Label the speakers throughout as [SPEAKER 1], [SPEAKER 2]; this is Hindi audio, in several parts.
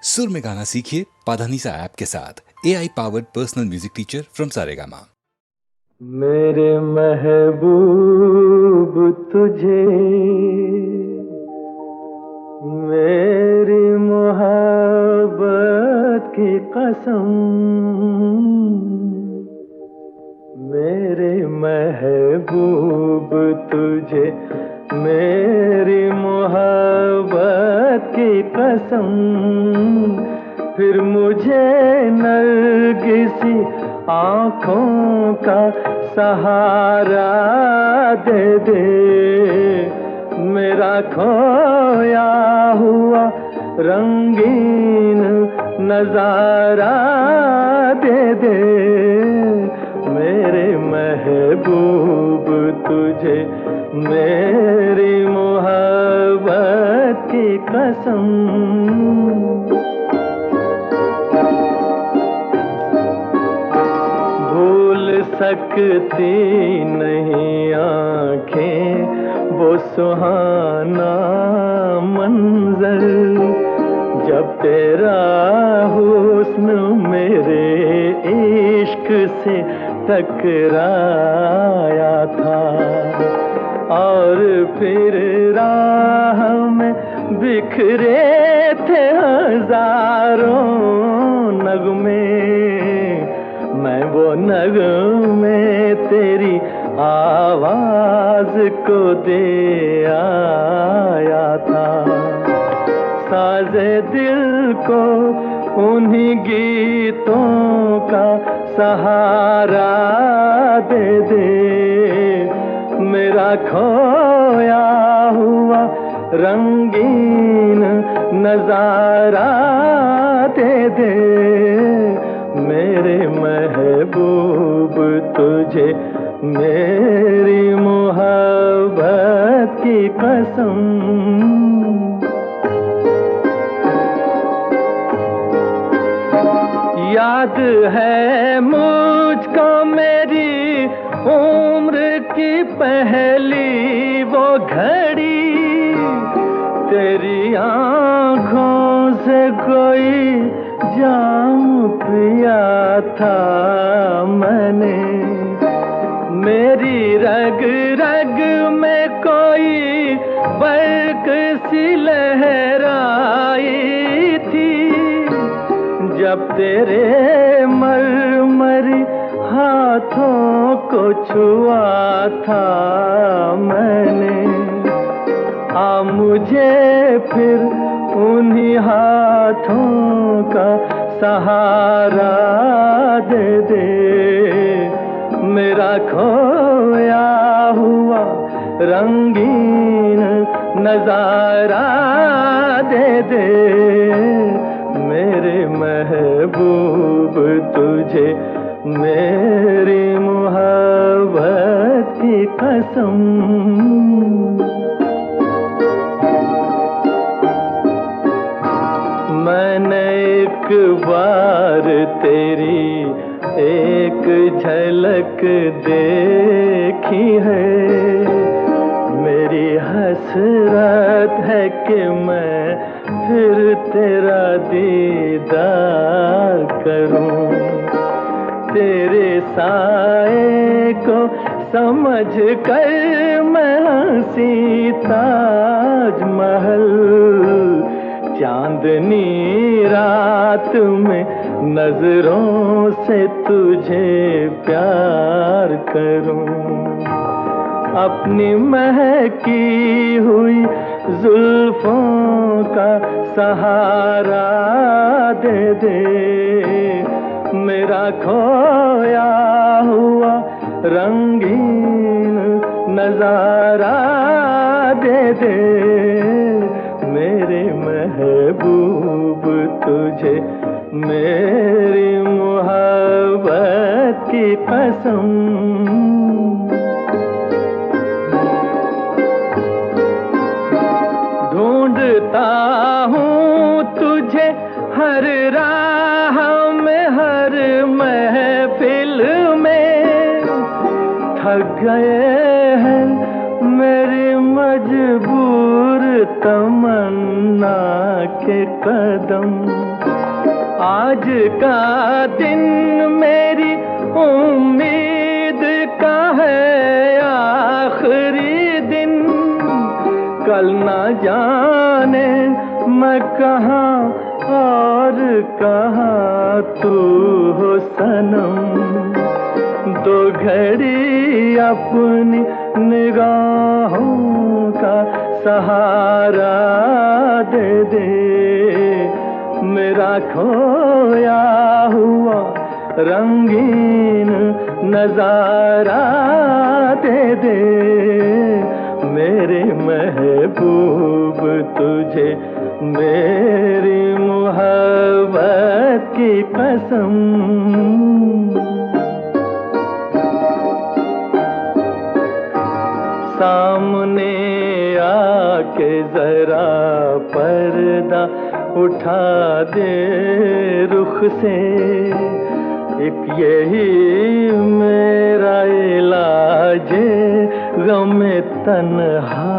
[SPEAKER 1] सुर में गाना सीखिए पाधानीसा ऐप के साथ। AI powered personal music teacher from Saregama.
[SPEAKER 2] मेरे महबूब तुझे मेरी मोहब्बत की कसम, मेरे महबूब तुझे मेरी मोहब्बत की कसम, फिर मुझे नरगिसी आँखों का सहारा दे दे, मेरा खोया हुआ रंगीन नजारा दे दे, मेरे महबूब तुझे मेरी मोहब्बत की कसम। भूल सकती नहीं आँखें वो सुहाना मंजर, जब तेरा हुस्न मेरे इश्क से टकराया था, और फिर राह में बिखरे थे हजारों नगमे, मैं वो नगमे तेरी आवाज को दे आया था, साज़े दिल को उन्हीं गीतों का सहारा दे दे, मेरा खोया हुआ रंगीन नजारा दे दे, मेरे महबूब तुझे मेरी मोहब्बत की कसम। याद है मुझको मेरी उम्र की पहली वो घड़ी, तेरी आँखों से कोई जाम पिया था मैंने, मेरी रग रग में कोई बर्क सी लहराई थी, जब तेरे मरमरी हाथों को छुआ था मैंने, आ मुझे फिर उन्हीं हाथों का सहारा दे दे, मेरा खोया हुआ रंगीन नजारा दे दे, मेरे महबूब तुझे मेरी मोहब्बत की कसम। मैंने एक बार तेरी एक झलक देखी है, मेरी हसरत है कि मैं फिर तेरा दीदार करूं, तेरे साए को समझ कर मैं हंसी ताजमहल, चांदनी रात में नजरों से तुझे प्यार करूं, अपनी महकी हुई जुल्फों का सहारा दे दे, मेरा खोया हुआ रंगीन नजारा दे दे, मेरे महबूब तुझे मेरी मोहब्बत की कसम। ढूंढता हूँ तुझे हर राह में हर महफिल में, थक गए हैं मेरी मजबूर तमन्ना के के कदम। आज का दिन मेरी उम्मीद का है आखिरी दिन, कल ना जाने मैं कहाँ और कहाँ तू हो सनम। दो घड़ी अपनी निगाहों का सहारा दे दे, मेरा खोया हुआ रंगीन नजारा दे दे। मेरे महबूब तुझे मेरी मोहब्बत की कसम। सामने आके जरा पर्दा उठा दे रुख से, एक यही मेरा इलाज गम तन्हाई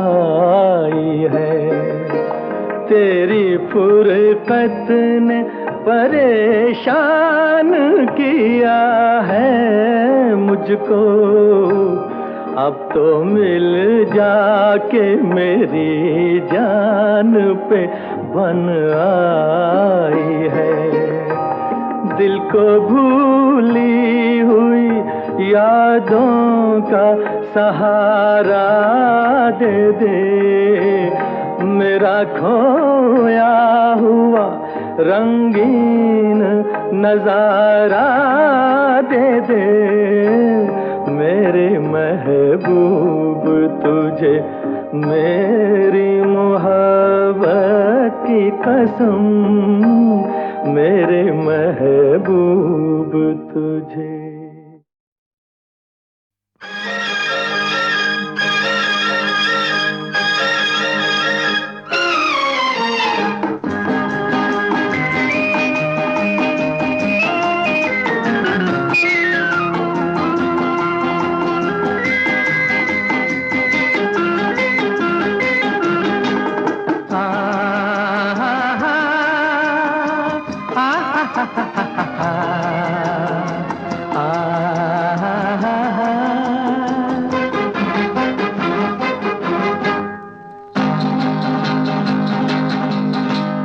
[SPEAKER 2] है। तेरी फुरकत ने परेशान किया है मुझको, अब तो मिल जाके मेरी जान पे बन आई है। दिल को भूली हुई यादों का सहारा दे दे, मेरा खोया हुआ रंगीन नजारा दे दे। मेरे महबूब तुझे मेरी मोहब्बत की कसम, मेरे महबूब तुझे।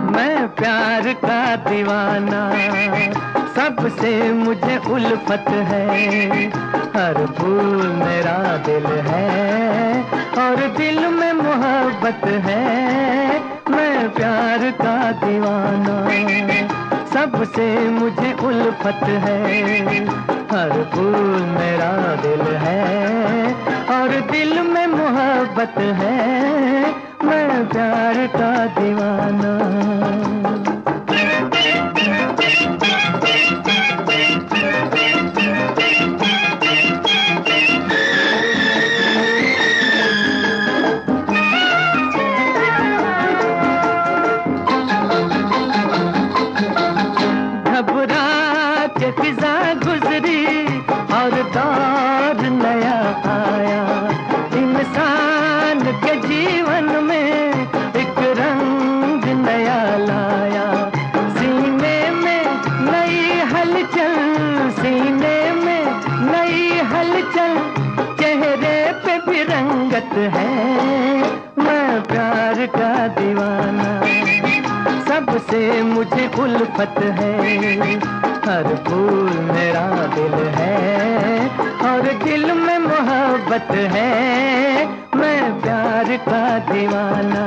[SPEAKER 2] मैं प्यार का दीवाना, सबसे मुझे उल्फत है। हर फूल मेरा दिल है और दिल में मोहब्बत है। मैं प्यार का दीवाना, सबसे मुझे उल्फत है। हर फूल मेरा दिल है और दिल में मोहब्बत है। मैं प्यार का दीवाना। फिजा गुजरी और दौर नया आया, इंसान के जीवन में एक रंग नया लाया। सीने में नई हलचल, सीने में नई हलचल, चेहरे पे भी रंगत है। मैं प्यार का दीवाना, सबसे मुझे उल्फत है। हर फूल मेरा दिल है और दिल में मोहब्बत है। मैं प्यार का दीवाना।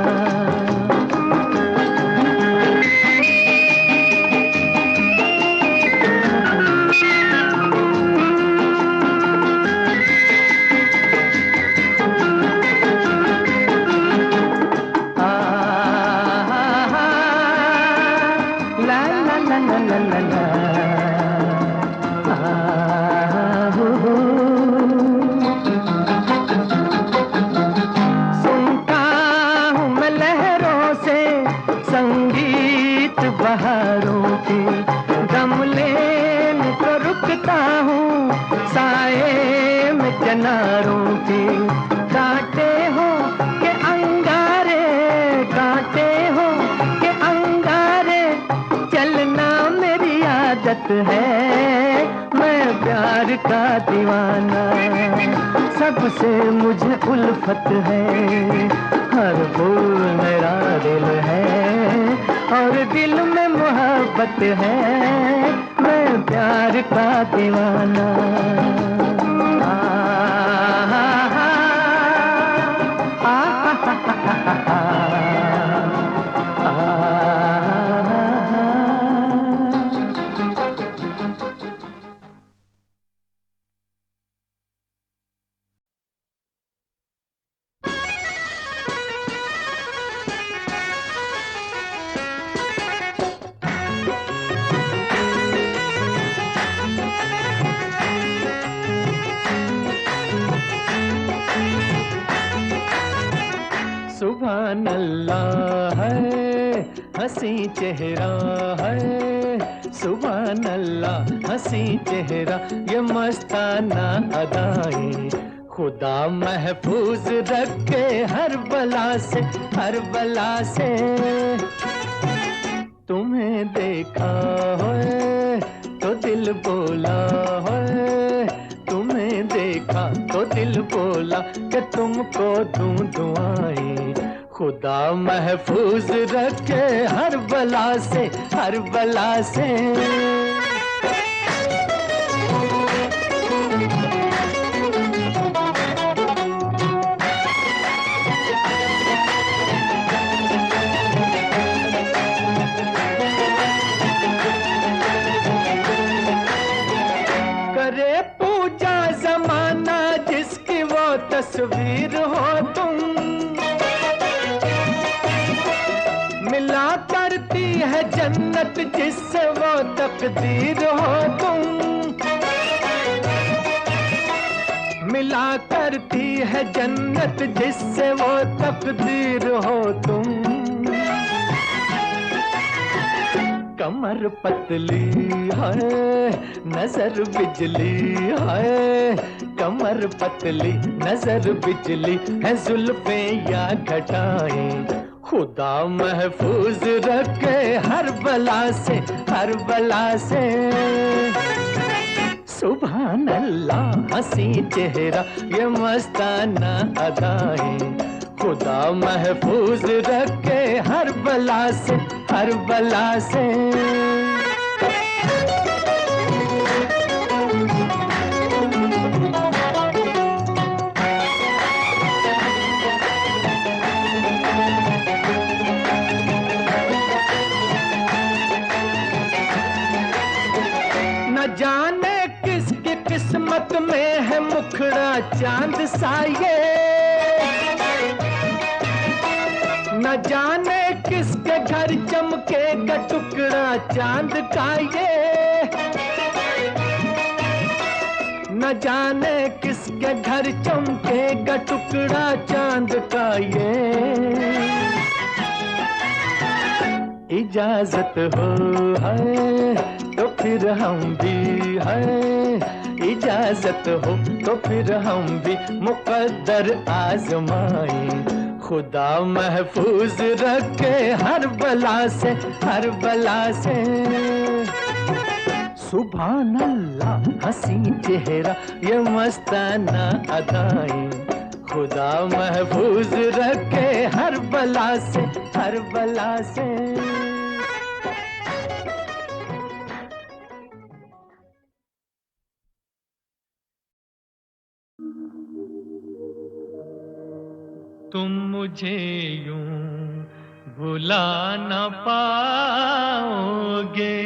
[SPEAKER 2] ला ला ला ला ला ला, सुनता हूँ मैं लहरों से संगीत बहारों की, दम लेने को रुकता हूँ साए में चनारों की। कांटे हो के अंगारे, कांटे हो के अंगारे, चलना मेरी आदत है, मैं प्यार का दीवाना, सबसे मुझे उल्फत है, हर फूल मेरा दिल है और दिल में मोहब्बत है, मैं प्यार का दीवाना। सुभान अल्लाह है, हंसी चेहरा है, सुभान अल्लाह हंसी चेहरा, ये मस्ताना अदाएं, खुदा महफूज रखे हर बला से, हर बला से। तुम्हें देखा है तो दिल बोला है, तुम्हें देखा तो दिल बोला कि तुमको दूं दुआएं, खुदा महफूज रखे हर बला से, हर बला से। करे पूजा जमाना जिसकी वो तस्वीर हो तुम, मिला करती है जन्नत जिससे वो तकदीर हो तुम, मिला करती है जन्नत जिससे वो तकदीर हो तुम। कमर पतली है नजर बिजली है, कमर पतली नजर बिजली है, जुल्फे या घटाएं, खुदा महफूज रखे हर बला से, हर बला से। सुभान अल्लाह हंसी चेहरा, ये मस्ताना अदाएं, खुदा महफूज रखे हर बला से, हर बला से। न जाने किसकी किस्मत में है मुखड़ा चांद सा ये, न जाने किसके घर चमकेगा टुकड़ा चांद का ये, न जाने किसके घर चमकेगा टुकड़ा चांद का ये। इजाजत हो है तो फिर हम भी है, इजाजत हो तो फिर हम भी मुकद्दर आजमाएं, खुदा महफूज रखे हर बला से, हर बला से। सुभान अल्लाह हंसी चेहरा, ये मस्ताना अदाएं, खुदा महफूज रखे हर बला से, हर बला से। तुम मुझे यूं भुला न पाओगे,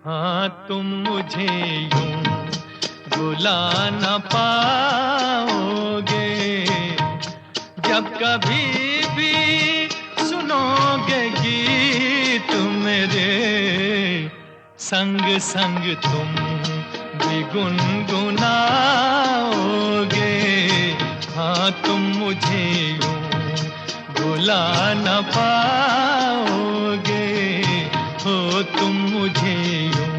[SPEAKER 2] हाँ तुम मुझे यूं भुला न पाओगे, जब कभी भी सुनोगे गीत मेरे, संग संग तुम भी गुनगुनाओगे, हाँ तुम मुझे यूं भुला न पाओगे, हो तुम मुझे यूं।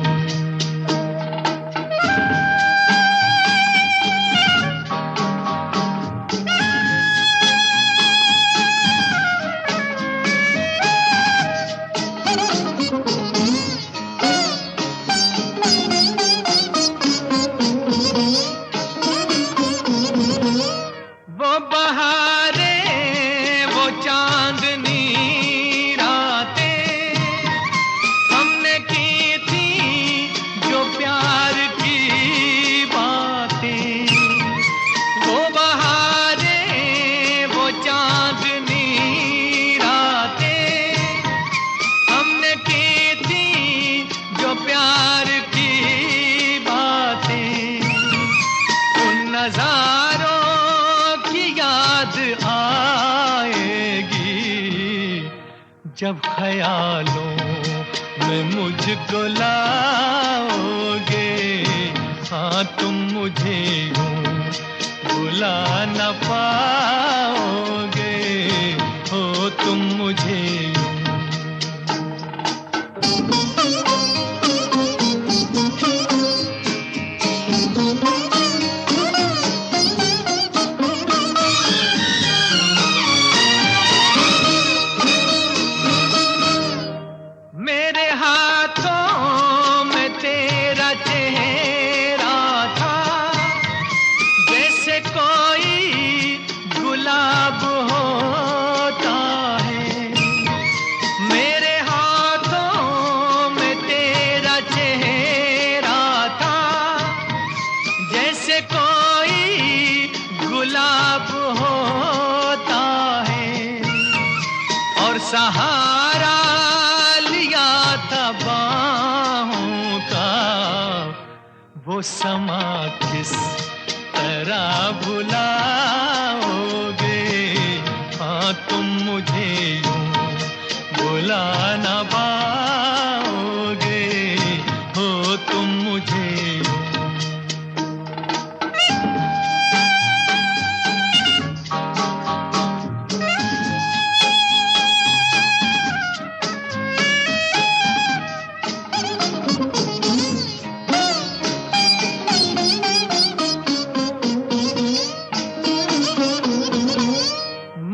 [SPEAKER 2] जब ख्यालों में मुझको लाओगे, हाँ तुम मुझे यूं भुला न पाओगे, हो तुम मुझे यूं। मेरे हाथों में तेरा चेहरा था, जैसे कोई गुलाब होता है। मेरे हाथों में तेरा चेहरा था, जैसे कोई गुलाब होता है। और सहारा लिया था बाहों का, वो समा किस तरह भुलाओगे, हाँ तुम मुझे यूं भुला न पाओगे, हो तुम मुझे यूं।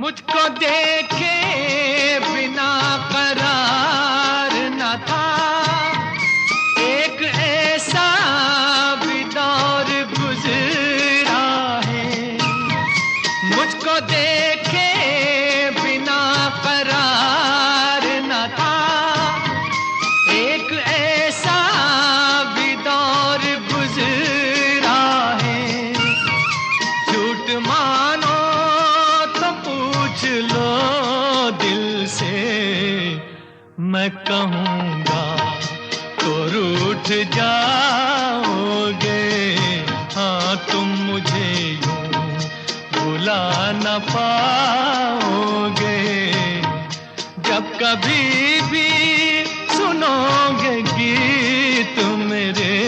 [SPEAKER 2] मुझको देखे बिना करार न था, एक ऐसा भी दौर गुजरा है। मुझको देखे बिना करार न था, एक ऐसा भी दौर गुजरा है। झूठ मानो पूछ लो दिल से, मैं कहूँगा तो रूठ जाओगे, हाँ तुम मुझे यूं भुला न पाओगे। जब कभी भी सुनोगे गीत मेरे,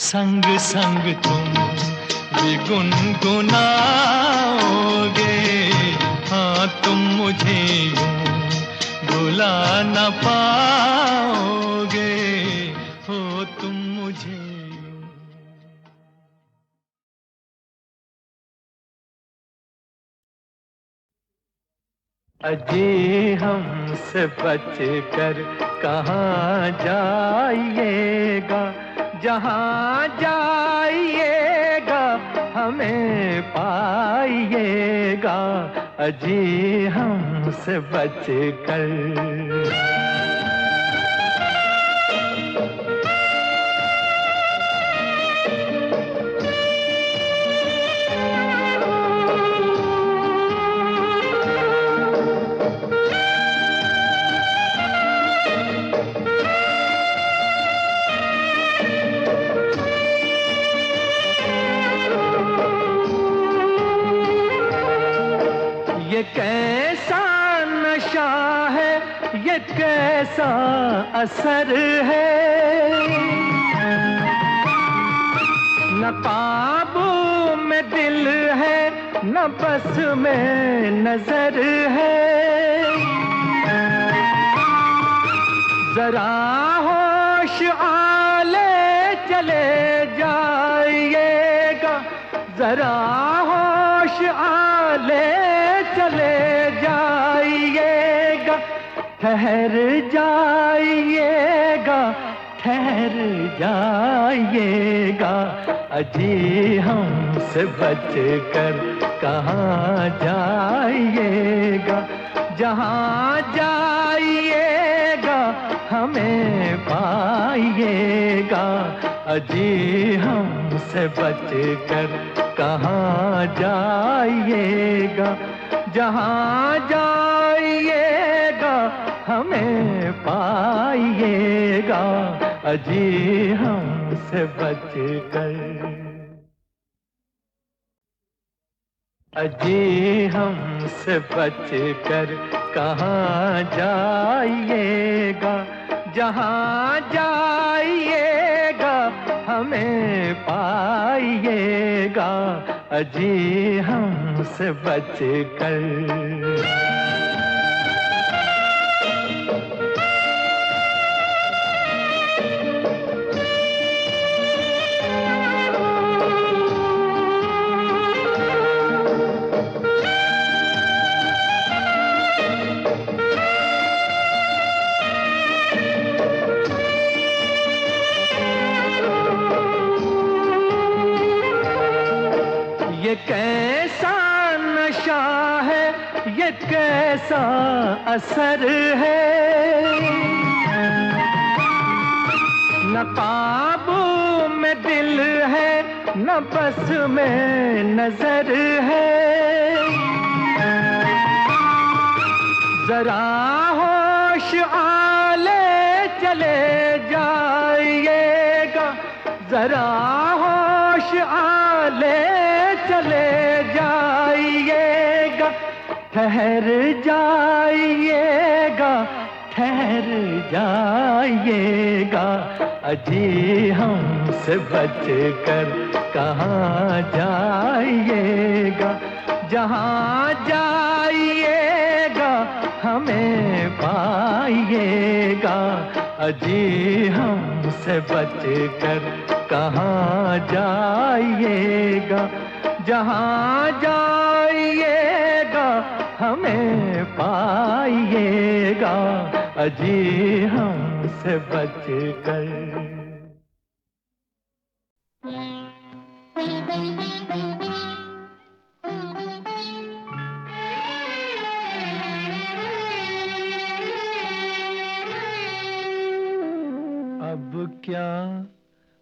[SPEAKER 2] संग संग तुम भी गुनगुनाओगे, हाँ तुम मुझे यूं भुला न पाओगे, हो तुम मुझे यूं। अजी हमसे बच कर कहाँ जाइएगा, जहाँ जाइएगा हमें पाइएगा, अजी हमसे बच कर। ये कैसा नशा है, ये कैसा असर है, न काबू में दिल है, न बस में नजर है। जरा होश आले चले जाइएगा, जरा होश आले चले जाइएगा, ठहर जाइएगा, ठहर जाइएगा, अजी हमसे बच कर कहाँ जाइएगा, जहाँ जाइएगा हमें पाइएगा, अजी हमसे बच कर कहाँ जाइएगा, जहाँ जाइएगा हमें पाइएगा, अजी हमसे बच कर। अजी हमसे बच कर कहाँ जाइएगा, जहाँ जाइएगा हमें पाइएगा, अजी हमसे बच कर। ये कैसा नशा है, ये कैसा असर है, न काबू में दिल है, न बस में नजर है। जरा होश आले चले जाइएगा, जरा होश आले चले जाइएगा, ठहर जाइएगा, ठहर जाइएगा, अजी हमसे बच कर कहाँ जाइएगा, जहाँ जाइएगा हमें पाइएगा, अजी हमसे बच कर कहाँ जाइएगा, जहाँ जाइएगा हमें पाइएगा, अजी हमसे बच कर। अब क्या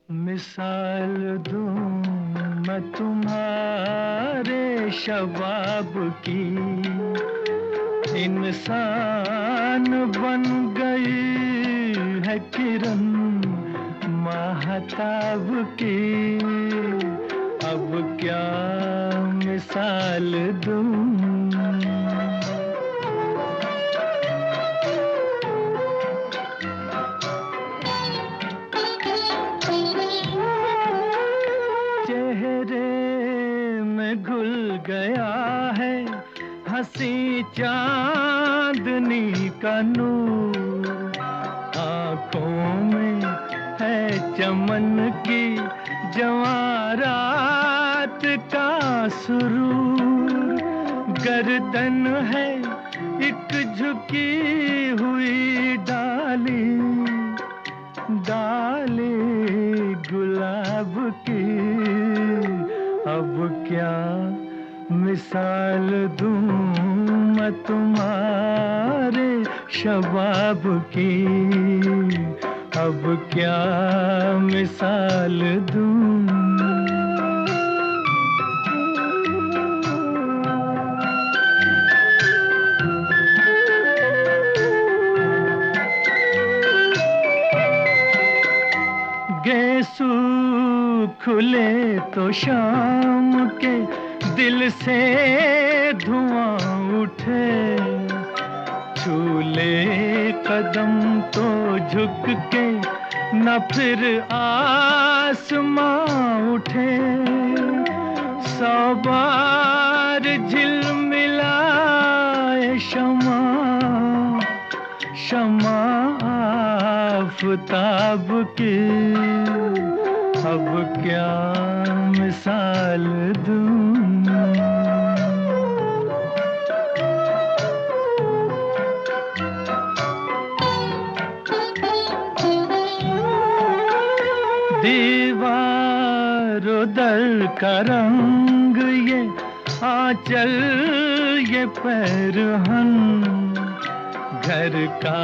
[SPEAKER 2] मिसाल दूं मैं तुम्हारे शबाब की, इंसान बन गई है किरण महताब की। अब क्या मिसाल दूं, घुल गया है हंसी चांदनी का नूर, आंखों में है चमन की जवारात का सुरूर, गर्दन है एक झुकी हुई डाली, डाली गुलाब की। अब क्या मिसाल दूं मैं तुम्हारे शबाब की, अब क्या मिसाल दूं। गेसू खुले तो शाम के दिल से धुआं उठे, छूले कदम तो झुक के न फिर आसमां उठे, 100 बार झिलमिलाए शमा, शमा आफताब की। अब क्या मिसाल दूं, दीवारों दर का रंग ये आंचल ये पैरहन, घर का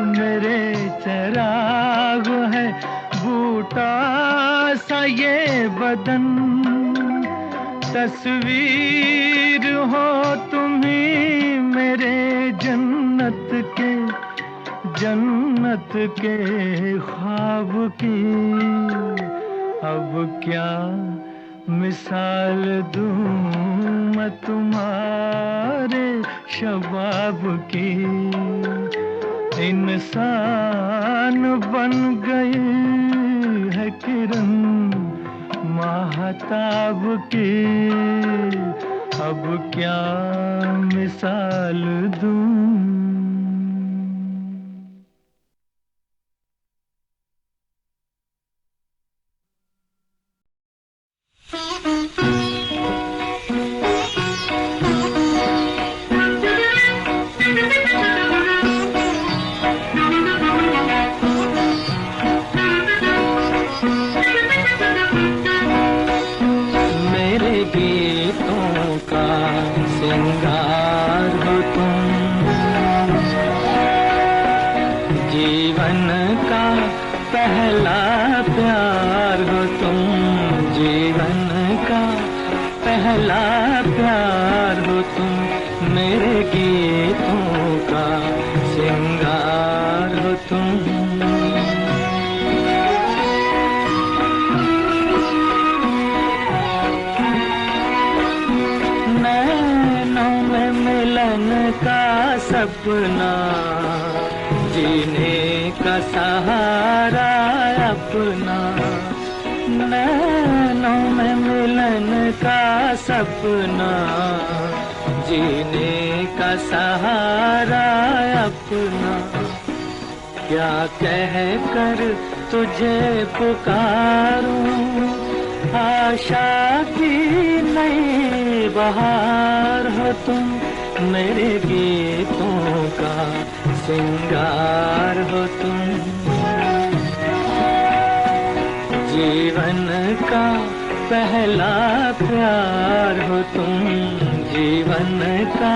[SPEAKER 2] मेरे चराग है बूटा सा ये बदन, तस्वीर हो तुम्ही मेरे जन्नत के, जन्नत के ख्वाब की। अब क्या मिसाल दूं तुम्हारे शबाब की, इंसान बन गई है किरण माहताब की। अब क्या मिसाल दूं। श्रृंगार हो तुम, जीवन का पहला प्यार हो तुम, जीवन का पहला प्यार हो तुम, मेरे गीतों का श्रृंगार हो तुम। का सपना जीने का सहारा अपना, नैनों में मिलन का सपना जीने का सहारा अपना। क्या कह कर तुझे पुकारूं, आशा की नई बहार हो तुम, मेरे गीतों का श्रृंगार हो तुम। जीवन का पहला प्यार हो तुम, जीवन का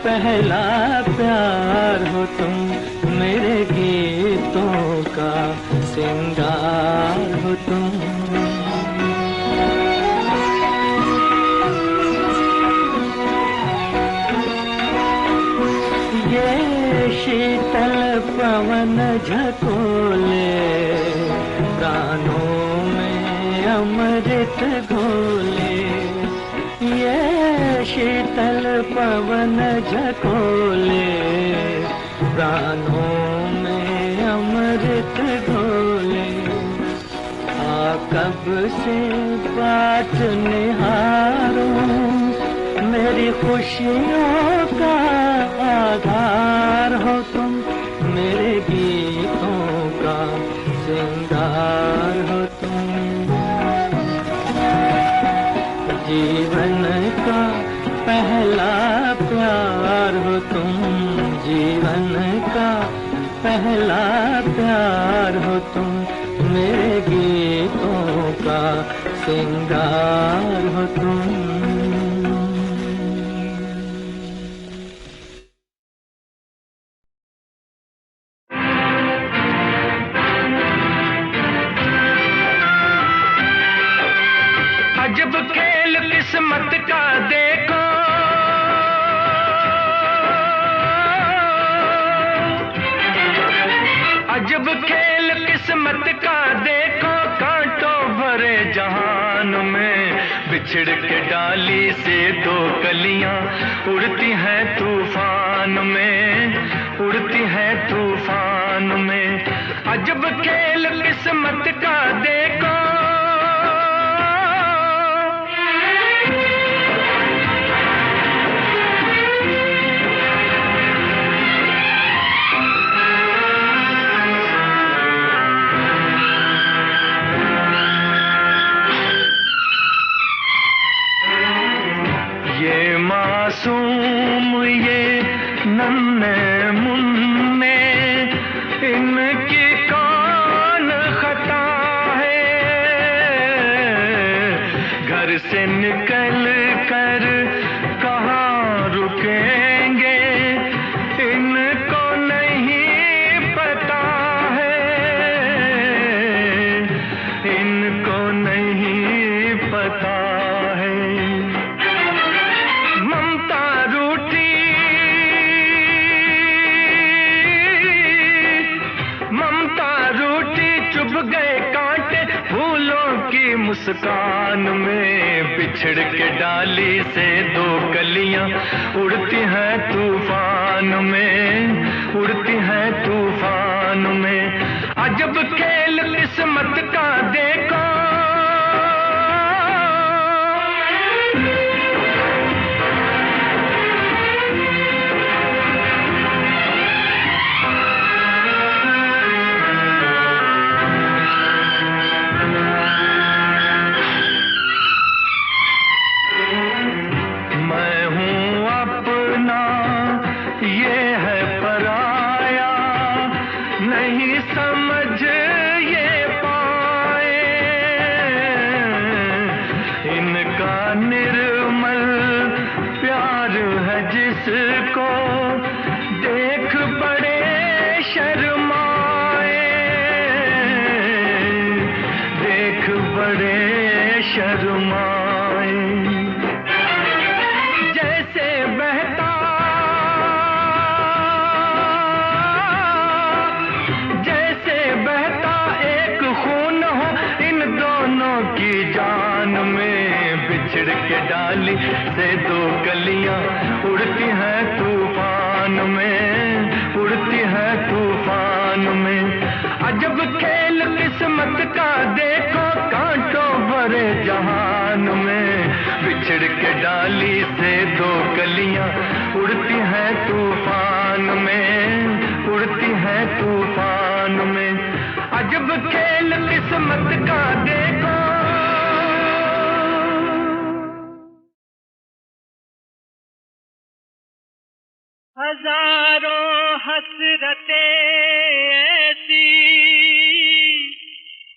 [SPEAKER 2] पहला प्यार हो तुम, मेरे गीतों का श्रृंगार हो तुम। शीतल पवन झकोले, प्राणों में अमृत घोले, ये शीतल पवन झकोले, प्राणों में अमृत घोले। कब से बात निहारूं, मेरी खुशियों का आधार हो तुम, मेरे गीतों का श्रृंगार हो तुम। जीवन का पहला प्यार हो तुम, जीवन का पहला प्यार हो तुम, मेरे गीतों का श्रृंगार हो तुम। अजब खेल किस्मत का देखो, अजब खेल किस्मत का देखो, कांटों भरे जहान में बिछड़ के डाली से दो कलियां उड़ती हैं तूफान में, उड़ती हैं तूफान में। अजब खेल किस्मत का देखो, मासूम ये नन्हे मुन्ने, इनकी कौन खता है, घर से निकल कर कहाँ रुकेंगे, इनको नहीं पता है, इनको नहीं पता है। फूलों की मुस्कान में बिछड़ के डाली से दो कलियां उड़ती हैं तूफान में, उड़ती हैं तूफान में। अजब खेल किस्मत का देखो, जिसको देख बड़े शर्माए, देख बड़े शर्माए। जैसे बहता, जैसे बहता एक खून हो इन दोनों की जान में, बिछड़ के डाली से दो कलियां उड़ती हैं तूफान में, उड़ती हैं तूफान में। अजब खेल किस्मत का देखो कांटों भरे जहान में, बिछड़ के डाली से दो कलियां उड़ती हैं तूफान में, उड़ती हैं तूफान में। अजब खेल किस्मत का देखो। हजारों हसरतें ऐसी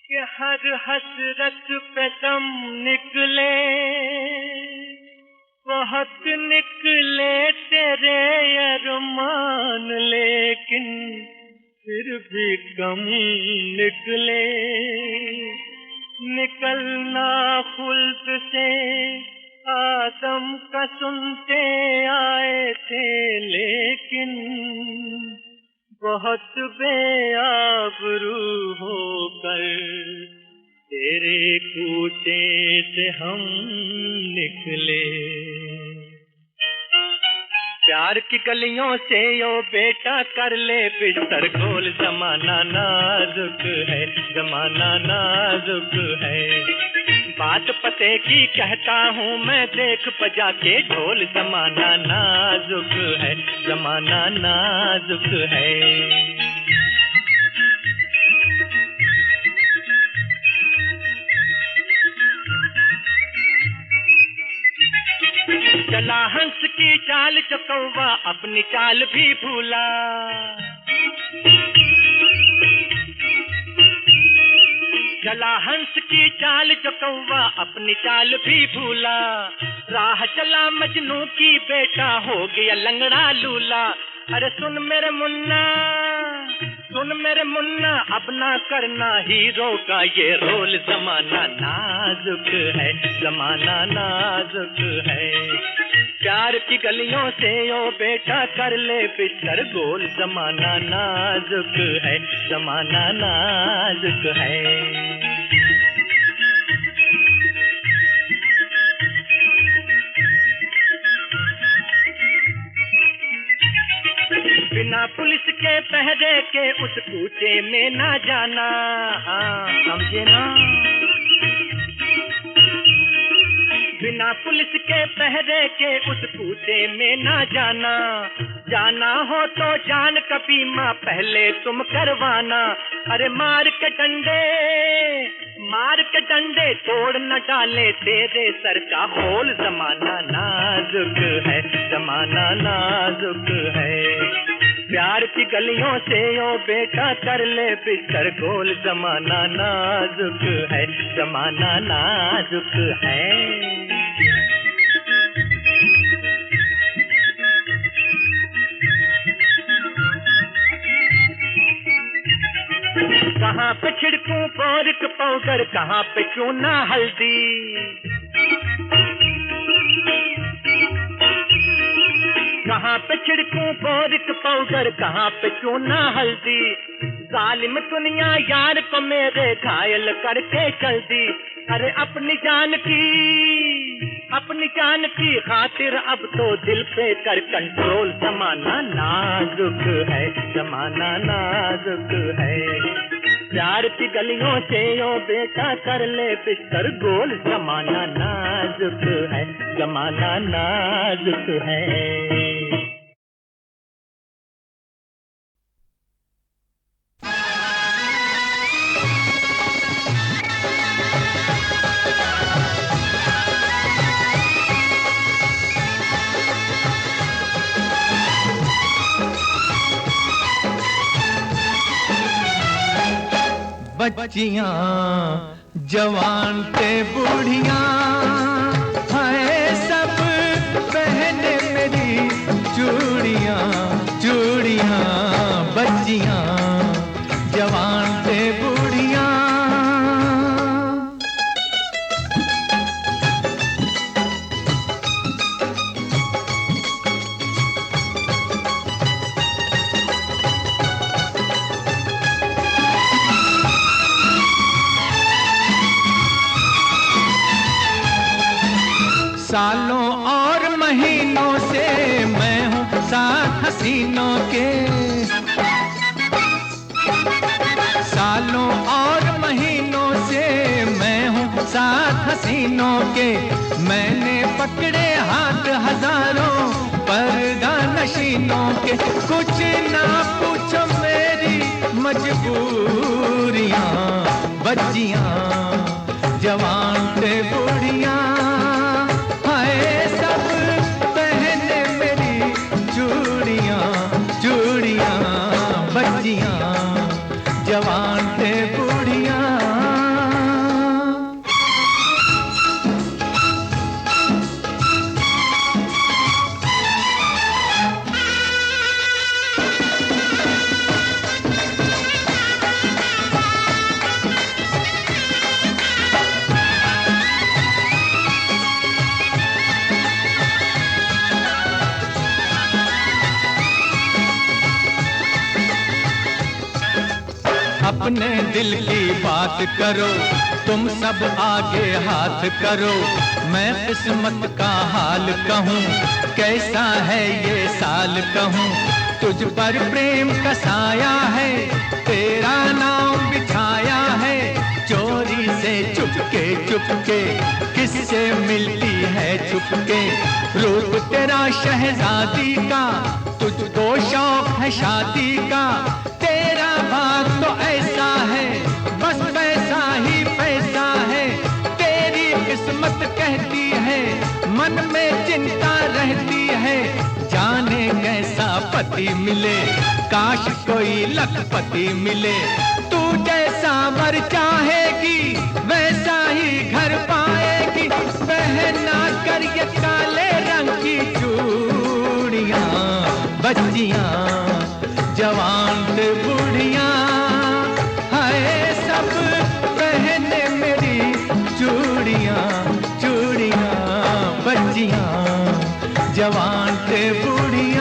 [SPEAKER 2] कि हर हसरत पे दम निकले, बहुत निकले तेरे अरमान लेकिन फिर भी कम निकले। निकलना खुल्द से आदम का सुनते आए थे लेकिन बहुत बेआबरू होकर तेरे कूचे से हम निकले। प्यार की गलियों से यो बेटा कर ले बिस्तर गोल, जमाना नाजुक है, जमाना नाजुक है। बात पते की कहता हूँ मैं, देख बजा के ढोल, जमाना नाजुक है, जमाना नाजुक है। चला हंस की चाल जो कौवा अपनी चाल भी भूला, चला हंस की चाल जो कौवा अपनी चाल भी भूला। राह चला मजनू की बेटा हो गया लंगड़ा लूला। अरे सुन मेरे मुन्ना, सुन मेरे मुन्ना, अपना करना हीरो का ये रोल, जमाना नाजुक है, जमाना नाजुक है। प्यार की गलियों से ओ बेटा कर ले बिस्तर गोल, जमाना नाजुक है, जमाना नाजुक है। बिना पुलिस के पहरे के उस कूचे में ना जाना, हाँ समझे ना। बिना पुलिस के पहरे के उस कूचे में ना जाना। जाना हो तो जान का बीमा पहले तुम करवाना। अरे मार के डंडे तोड़ न डाले तेरे सर का खोल, जमाना नाजुक है, जमाना नाजुक है। प्यार की गलियों से ओ बेटा कर ले बिस्तर गोल, जमाना नाजुक है, जमाना नाजुक है। कहाँ पे छिड़कूं बोरिक पाउडर, कहाँ पे चूना हल्दी, कहाँ पे छिड़कूं बोरिक पाउडर, कहाँ पे चूना हल्दी। जालिम दुनिया यार को मेरे घायल करके चल दी। अरे अपनी जान की खातिर अब तो दिल पे कर कंट्रोल। जमाना नाजुक है, जमाना नाजुक है। प्यार की गलियों से ओ बेटा कर ले बिस्तर गोल। जमाना नाजुक है, जमाना नाजुक है। बच्चियां जवान ते बूढ़ियां है सब पहने मेरी चूड़ियां चूड़ियां। बच्चियां जवान ते बूढ़ियां। सालों और महीनों से मैं हूँ साथ हसीनों के। सालों और महीनों से मैं हूँ साथ हसीनों के। मैंने पकड़े हाथ हजारों पर्दा नशीनों के। कुछ ना पूछो मेरी मजबूरियां। बच्चियां जवान ते बूढ़ियां जवान ते बूढ़ियां। अपने दिल की बात करो, तुम सब आगे हाथ करो। मैं किस्मत का हाल कहूँ, कैसा है ये साल कहूँ। तुझ पर प्रेम का साया है, तेरा नाम बिछाया है। चोरी से चुपके चुपके किससे मिलती है चुपके। रूप तेरा शहजादी का, तुझको शौक है शादी का। तेरा भाग तो ऐसा है, बस पैसा ही पैसा है। तेरी किस्मत कहती है, मन में चिंता रहती है। जाने कैसा पति मिले, काश कोई लखपति मिले। तू जैसा वर चाहेगी, वैसा ही घर पाएगी। पहना कर ये काले रंग की चूड़ियां। बच्चियां जवान ते बूढ़ियां है सब पहने मेरी चूड़ियां चूड़ियां। बच्चियां जवान ते बूढ़ियां।